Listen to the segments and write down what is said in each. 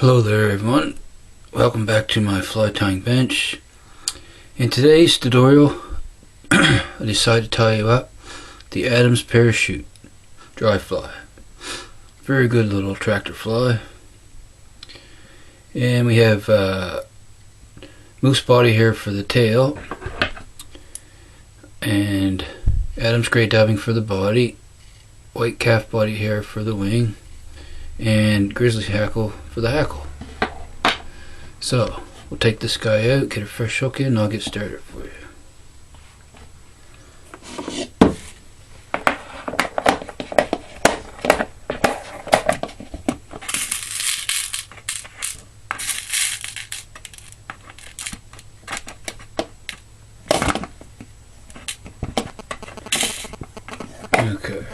Hello there everyone, welcome back to my fly tying bench. In today's tutorial I decided to tie you up the Adams Parachute dry fly. Very good little tractor fly. And we have moose body hair for the tail and Adams gray dubbing for the body, white calf body hair for the wing, and grizzly hackle for the hackle. So we'll take this guy out, get a fresh hook in, and I'll get started for you. Okay.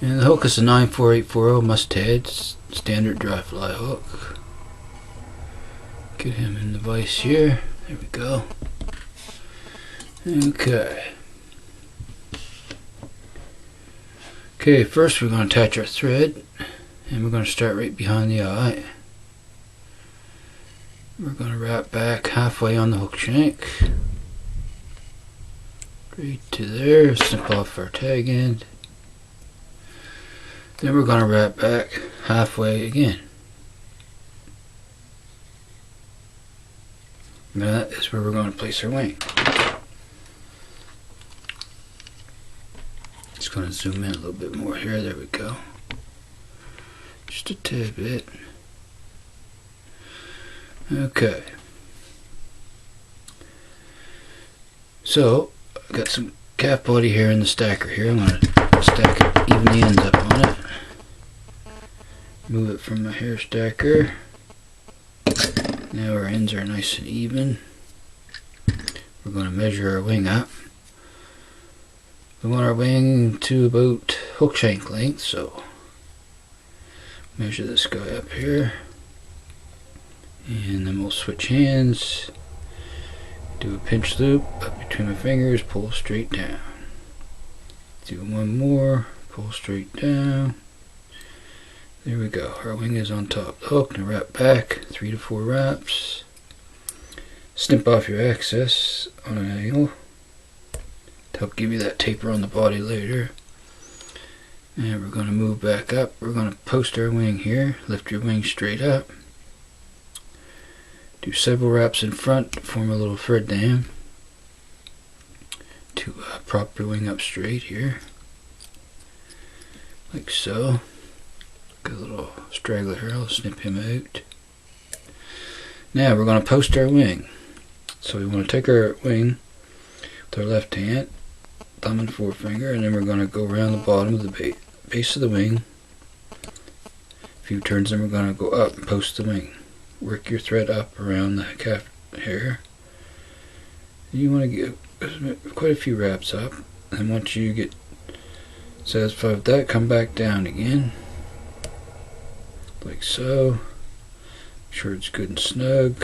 And the hook is a 94840 Must-Head standard dry fly hook. Get him in the vise here. There we go. Okay. Okay, first we're going to attach our thread, and we're going to start right behind the eye. We're going to wrap back halfway on the hook shank. Right to there, snip off our tag end. Then we're going to wrap back halfway again. And that is where we're going to place our wing. Just going to zoom in a little bit more here. There we go. Just a tad bit. Okay. So, I've got some calf body hair in the stacker here. I'm going to stack it, even the ends up on it. Move it from my hair stacker. Now our ends are nice and even. We're going to measure our wing up. We want our wing to about hook shank length, so measure this guy up here. And then we'll switch hands. Do a pinch loop up between my fingers, pull straight down. Do one more, pull straight down. There we go. Our wing is on top of the hook. Now wrap back 3 to 4 wraps. Snip off your excess on an angle to help give you that taper on the body later. And we're going to move back up. We're going to post our wing here. Lift your wing straight up. Do several wraps in front to form a little thread dam to prop your wing up straight here, like so. Got a little straggler here, I'll snip him out. Now we're going to post our wing. So we want to take our wing with our left hand, thumb and forefinger, and then we're going to go around the bottom of the base of the wing. A few turns, then we're going to go up and post the wing. Work your thread up around the calf hair. You want to get quite a few wraps up, and once you get satisfied with that, come back down again. Like so. Make sure it's good and snug.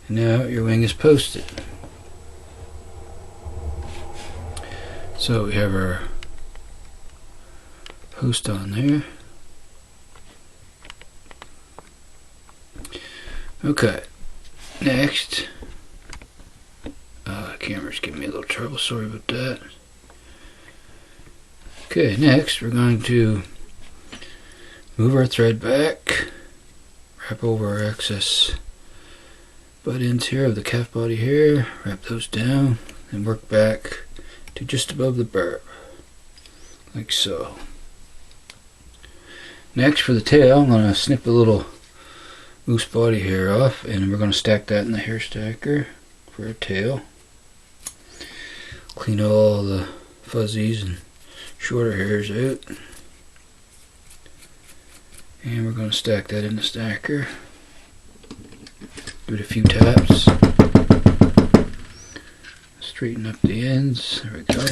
And now your wing is posted. So we have our post on there. Okay. Next. The camera's giving me a little trouble, sorry about that. Okay, next we're going to move our thread back, wrap over our excess butt ends here of the calf body hair, wrap those down, and work back to just above the burb, like so. Next, for the tail, I'm going to snip a little moose body hair off, and we're going to stack that in the hair stacker for our tail. Clean all the fuzzies and shorter hairs out. And we're going to stack that in the stacker. Give it a few taps. Straighten up the ends. There we go.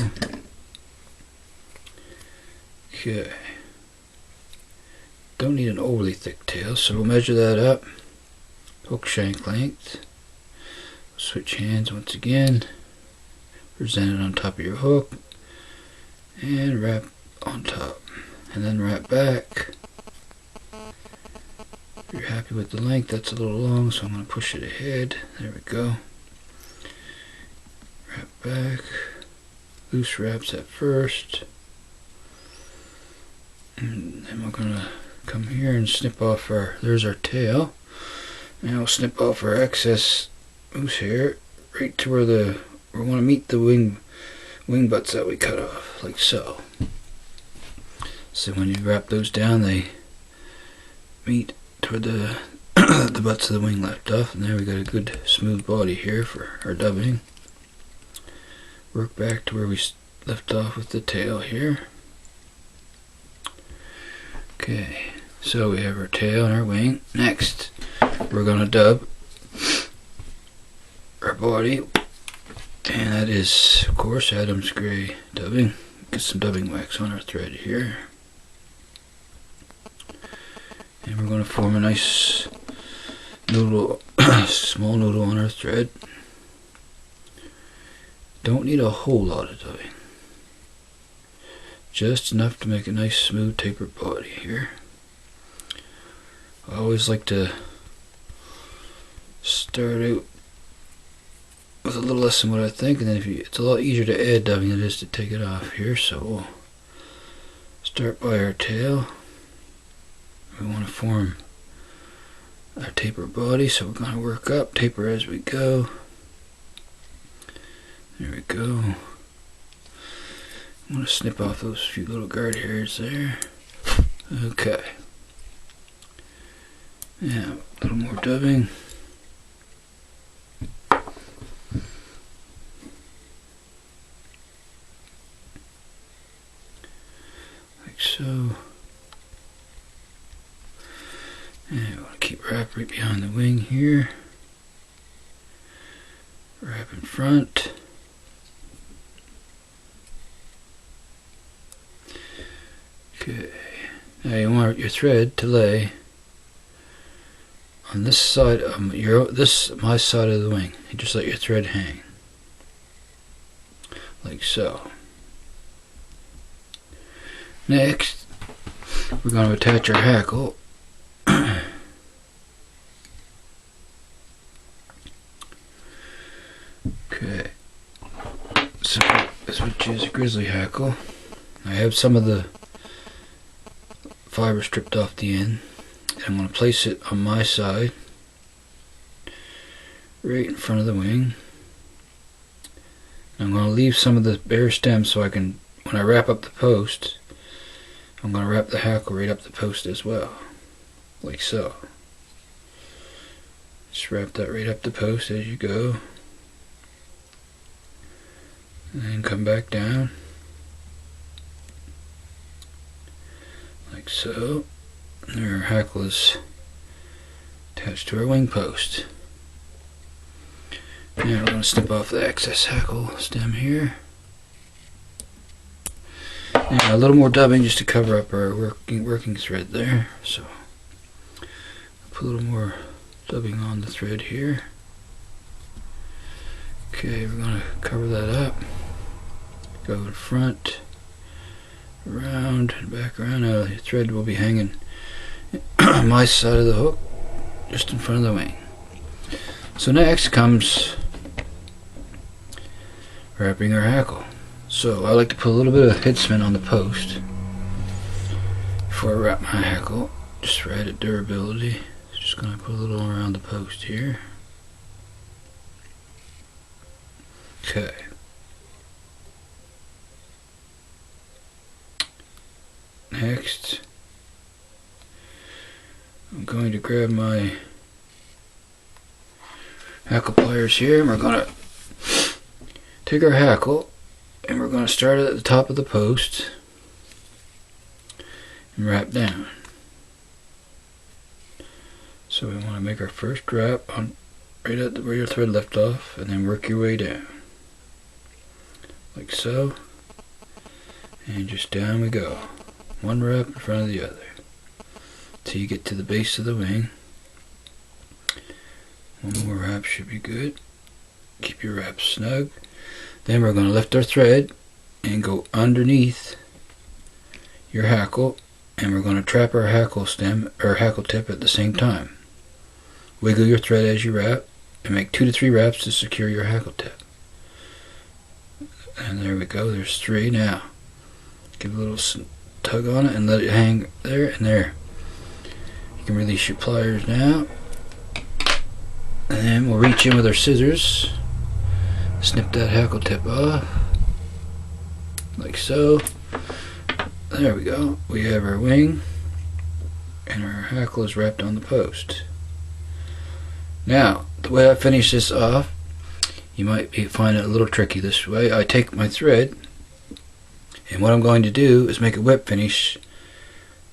Okay. Don't need an overly thick tail, so we'll measure that up. Hook shank length. Switch hands once again. Present it on top of your hook. And wrap on top. And then wrap back. you're happy with the length, that's a little long, so I'm going to push it ahead. There we go. Wrap back. Loose wraps at first. And then we're going to come here and snip off there's our tail. Now we'll snip off our excess loose hair right to where we want to meet the wing butts that we cut off, like so. So when you wrap those down, they meet toward the the butts of the wing left off, and there we got a good smooth body here for our dubbing. Work back to where we left off with the tail here. Okay, so we have our tail and our wing. Next, we're going to dub our body, and that is, of course, Adams Gray dubbing. Get some dubbing wax on our thread here. And we're going to form a nice noodle, small noodle on our thread. Don't need a whole lot of dubbing. Just enough to make a nice smooth tapered body here. I always like to start out with a little less than what I think, and then it's a lot easier to add dubbing than it is to take it off here. So we'll start by our tail. We want to form our taper body, so we're going to work up, taper as we go. There we go. I'm going to snip off those few little guard hairs there. Okay. Yeah, a little more dubbing. Like so. And we want to keep wrap right behind the wing here. Wrap in front. Okay. Now you want your thread to lay on this side of my side of the wing. You just let your thread hang. Like so. Next, we're going to attach our hackle. Okay, so this would use a grizzly hackle. I have some of the fiber stripped off the end, and I'm going to place it on my side, right in front of the wing. I'm going to leave some of the bare stems so I can, when I wrap up the post, I'm going to wrap the hackle right up the post as well, like so. Just wrap that right up the post as you go. And then come back down, like so. And our hackle is attached to our wing post. Now we're going to snip off the excess hackle stem here. And a little more dubbing just to cover up our working thread there. So put a little more dubbing on the thread here. Okay, we're going to cover that up. Go in front, around, and back around. Now the thread will be hanging on my side of the hook, just in front of the wing. So next comes wrapping our hackle. So I like to put a little bit of head cement on the post before I wrap my hackle, just for added durability. Just going to put a little around the post here. Okay. Next, I'm going to grab my hackle pliers here, and we're going to take our hackle and we're going to start it at the top of the post and wrap down. So we want to make our first wrap on right at where your thread left off, and then work your way down, like so, and just down we go. One wrap in front of the other till you get to the base of the wing. One more wrap should be good. Keep your wrap snug. Then we're going to lift our thread and go underneath your hackle and we're going to trap our hackle stem or hackle tip at the same time. Wiggle your thread as you wrap and make 2 to 3 wraps to secure your hackle tip. And there we go, there's 3 now. Give a little tug on it and let it hang there and there. You can release your pliers now. And then we'll reach in with our scissors, snip that hackle tip off, like so. There we go. We have our wing, and our hackle is wrapped on the post. Now, the way I finish this off, you might find it a little tricky this way. I take my thread, and what I'm going to do is make a whip finish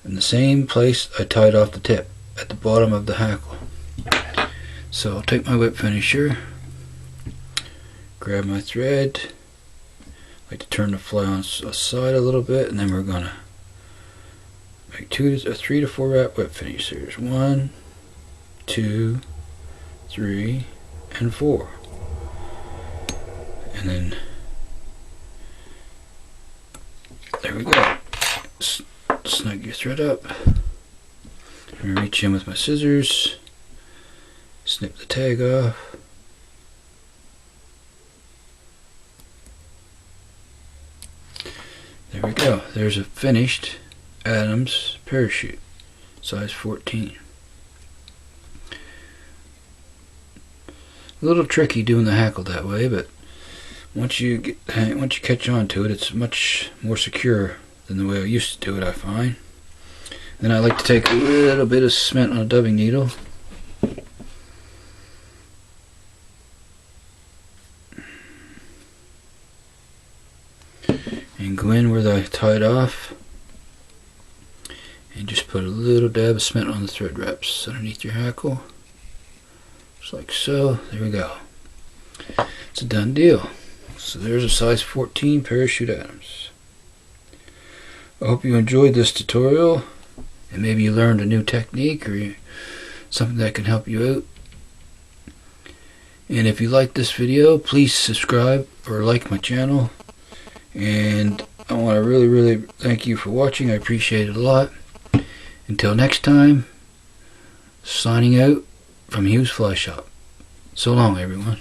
in the same place I tied off the tip, at the bottom of the hackle. So I'll take my whip finisher, grab my thread, like to turn the fly on aside a little bit, and then we're gonna make 3 to 4 wrap whip finish. There's 1, 2, 3, and 4. And then there we go. Snug your thread up. I'm gonna reach in with my scissors, snip the tag off. There we go. There's a finished Adams parachute, size 14. A little tricky doing the hackle that way, but once you catch on to it, it's much more secure than the way I used to do it, I find. Then I like to take a little bit of cement on a dubbing needle. And go in where I tied off and just put a little dab of cement on the thread wraps underneath your hackle, just like so. There we go. It's a done deal. So there's a size 14 parachute Adams. I hope you enjoyed this tutorial and maybe you learned a new technique or something that can help you out. And if you like this video, please subscribe or like my channel. And I want to really thank you for watching. I appreciate it a lot. Until next time, signing out from Hughes Fly Shop. So long, everyone.